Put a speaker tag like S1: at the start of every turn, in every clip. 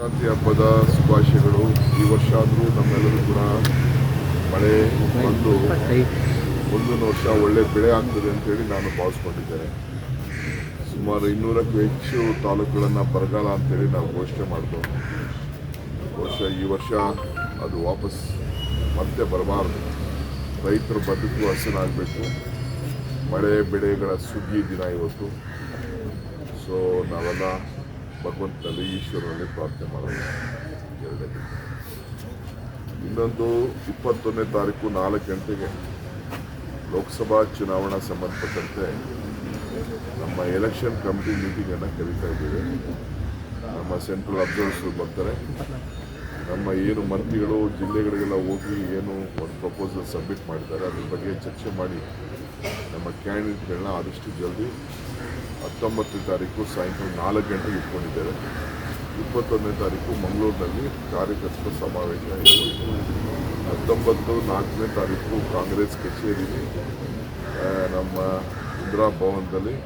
S1: ಸಂಕ್ರಾಂತಿ ಹಬ್ಬದ ಶುಭಾಶಯಗಳು. ಈ ವರ್ಷ ಆದರೂ ನಮ್ಮೆಲ್ಲರೂ ಕೂಡ ಮಳೆ ಬಂದು ಮುಂದಿನ ವರ್ಷ ಒಳ್ಳೆ ಬೆಳೆ ಆಗ್ತದೆ ಅಂತೇಳಿ ನಾನು ಭಾವಿಸ್ಕೊಂಡಿದ್ದೇನೆ. ಸುಮಾರು 200ಕ್ಕೂ ಹೆಚ್ಚು ತಾಲೂಕುಗಳನ್ನು ಬರಗಾಲ ಅಂತೇಳಿ ನಾವು ಘೋಷಣೆ ಮಾಡಿದ್ವು. ಬಹುಶಃ ಈ ವರ್ಷ ಅದು ವಾಪಸ್ ಮತ್ತೆ ಬರಬಾರ್ದು. ರೈತರ ಬದುಕು ಹಸನಾಗಬೇಕು. ಮಳೆ ಬೆಳೆಗಳ ಸುಗ್ಗಿ ದಿನ ಇವತ್ತು. ಸೊ ನಾವೆಲ್ಲ ಭಗವಂತನಲ್ಲಿ ಈಶ್ವರನಲ್ಲಿ ಪ್ರಾರ್ಥನೆ ಮಾಡೋಣ. ಎರಡನೇ ಇನ್ನೊಂದು 21ನೇ ತಾರೀಕು 4 ಗಂಟೆಗೆ ಲೋಕಸಭಾ ಚುನಾವಣಾ ಸಂಬಂಧಪಟ್ಟಂತೆ ನಮ್ಮ ಎಲೆಕ್ಷನ್ ಕಮಿಟಿ ಮೀಟಿಂಗನ್ನು ಕರೀತಾ ಇದ್ದೇವೆ. ನಮ್ಮ ಸೆಂಟ್ರಲ್ ಅಬ್ಸರ್ವರ್ಸ್ ಬರ್ತಾರೆ. ನಮ್ಮ ಏನು ಮಂತ್ರಿಗಳು ಜಿಲ್ಲೆಗಳಿಗೆಲ್ಲ ಹೋಗಿ ಏನು ಒಂದು ಪ್ರಪೋಸಲ್ ಸಬ್ಮಿಟ್ ಮಾಡಿದ್ದಾರೆ ಅದ್ರ ಬಗ್ಗೆ ಚರ್ಚೆ ಮಾಡಿ ನಮ್ಮ ಕ್ಯಾಂಡಿಡೇಟ್ಗಳನ್ನ ಆದಷ್ಟು ಜಲ್ದಿ 19ನೇ ತಾರೀಕು ಸಾಯಂಕಾಲ 4 ಗಂಟೆಗೆ ಇಟ್ಕೊಂಡಿದ್ದೇವೆ. 21ನೇ ತಾರೀಕು ಮಂಗಳೂರಿನಲ್ಲಿ ಕಾರ್ಯಕರ್ತರ ಸಮಾವೇಶ ಇಟ್ಕೊಂಡಿದ್ದೇವೆ. 19-4ನೇ ತಾರೀಕು ಕಾಂಗ್ರೆಸ್ ಕಚೇರಿಯಲ್ಲಿ ನಮ್ಮ ಇಂದಿರಾ ಭವನದಲ್ಲಿ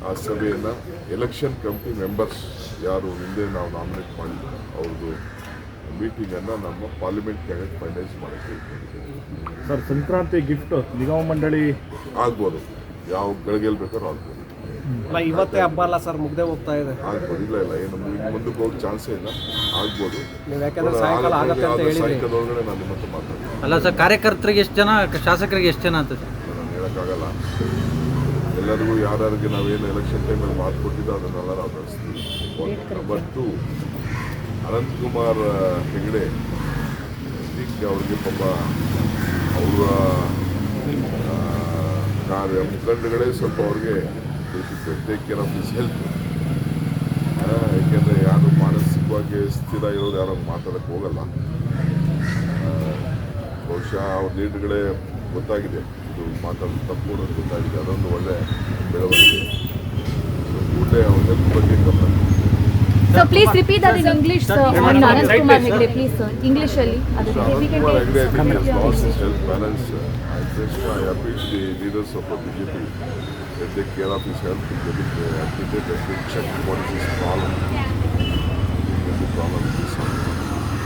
S1: ಆ ಸಭೆಯನ್ನು ಎಲೆಕ್ಷನ್ ಕಮಿಟಿ ಮೆಂಬರ್ಸ್ ಯಾರು ಹಿಂದೆ ನಾವು ನಾಮಿನೇಟ್ ಮಾಡಿದ್ವಿ ಅವ್ರದ್ದು ಮೀಟಿಂಗನ್ನು ನಮ್ಮ ಪಾರ್ಲಿಮೆಂಟ್ ಕ್ಯಾಂಡಿಡೇಟ್ ಫೈನಲೈಸ್ ಮಾಡೋಕ್ಕೆ ಇಟ್ಕೊಂಡಿದ್ದೇವೆ.
S2: ಸರ್, ಸಂಕ್ರಾಂತಿ ಗಿಫ್ಟ್ ನಿಗಮ ಮಂಡಳಿ
S1: ಆಗ್ಬೋದು, ಯಾವ ಗಳಿಗೆಯಲ್ಲಿ ಬೇಕಾದ್ರೂ ಆಗ್ಬೋದು.
S3: ಇವತ್ತೇ ಹಬ್ಬ ಅಲ್ಲ ಸರ್, ಮುಗ್ದೇ ಹೋಗ್ತಾ ಇದೆ.
S1: ಆಗ್ಬೋದು, ಇಲ್ಲ ಏನು ಮುಂದಕ್ಕೆ ಹೋಗಿ ಚಾನ್ಸೇ ಇಲ್ಲ. ಆಗ್ಬೋದು, ಸಾಯಂಕಾಲದೊಳಗಡೆ ನಾನು ನಿಮ್ಮ ಹತ್ರ ಮಾತಾಡ್ತೀನಿ.
S4: ಅಲ್ಲ ಸರ್, ಕಾರ್ಯಕರ್ತರಿಗೆ ಎಷ್ಟು ಜನ, ಶಾಸಕರಿಗೆ ಎಷ್ಟು ಜನ ಅಂತ
S1: ನಾನು ಹೇಳೋಕ್ಕಾಗಲ್ಲ. ಎಲ್ಲರಿಗೂ ಯಾರ್ಯಾರಿಗೆ ನಾವೇನು ಎಲೆಕ್ಷನ್ ಟೈಮಲ್ಲಿ ಮಾತು ಕೊಟ್ಟಿದ್ದೋ ಅದನ್ನೆಲ್ಲ ನಾವು ನಡೆಸ್ತೀವಿ. ನಂಬರ್ 2, ಅನಂತಕುಮಾರ್ ಹೆಗಡೆ ಅವ್ರಿಗೆ ಪಾಪ ಅವರ ಕಾರ್ಯ ಮುಖಂಡಗಳೇ ಸ್ವಲ್ಪ ಅವ್ರಿಗೆ take care of his health. ಏಕೆಂದರೆ ಯಾರು ಮಾನಸಿಕವಾಗಿ ಸ್ಥಿರ ಇರೋರು ಯಾರು ಮಾತಾಡೋಕ್ಕೆ ಹೋಗಲ್ಲ. ಬಹುಶಃ ಅವ್ರ ಲೀಡ್ಗಳೇ ಗೊತ್ತಾಗಿದೆ ಇದು ಮಾತಾಡೋದು ತಪ್ಪು ಅನ್ನೋದು ಗೊತ್ತಾಗಿದೆ. ಅದೊಂದು ಒಳ್ಳೆ ಬೆಳವಣಿಗೆ. ಕೂಡಲೇ ಅವ್ರ ಹೆಲ್ತ್ ಬಗ್ಗೆ ಗಮನ.
S5: Sir, please repeat that in English, sir. On Anand Kumar Hegde, please, sir. English ali.
S1: Anand Kumar Hegde, I think, has lost his health balance. I appeal to the leaders of the BJP to take care of his health, to get it admitted and to check what is his problem. The problem with his health.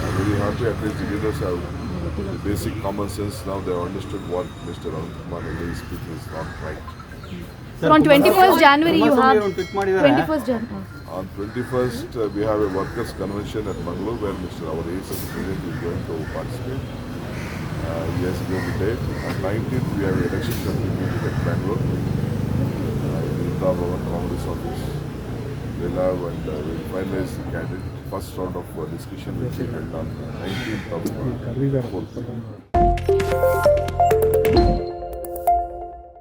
S1: I'm very happy at least the leaders have the basic common sense. Now they have understood what Mr. Anand Kumar Hegde is speaking is not right.
S5: Sir, on 21st January you have 21st January.
S1: On 21st, we have a workers' convention at Mangalore where Mr. Our ASM President is going to participate. He has given the date. On 19th, we have an election committee meeting at Bangalore. In Indira Bhavan Congress office. We'll have and we'll finalize the candidate. First round of discussion will be held on 19th of April.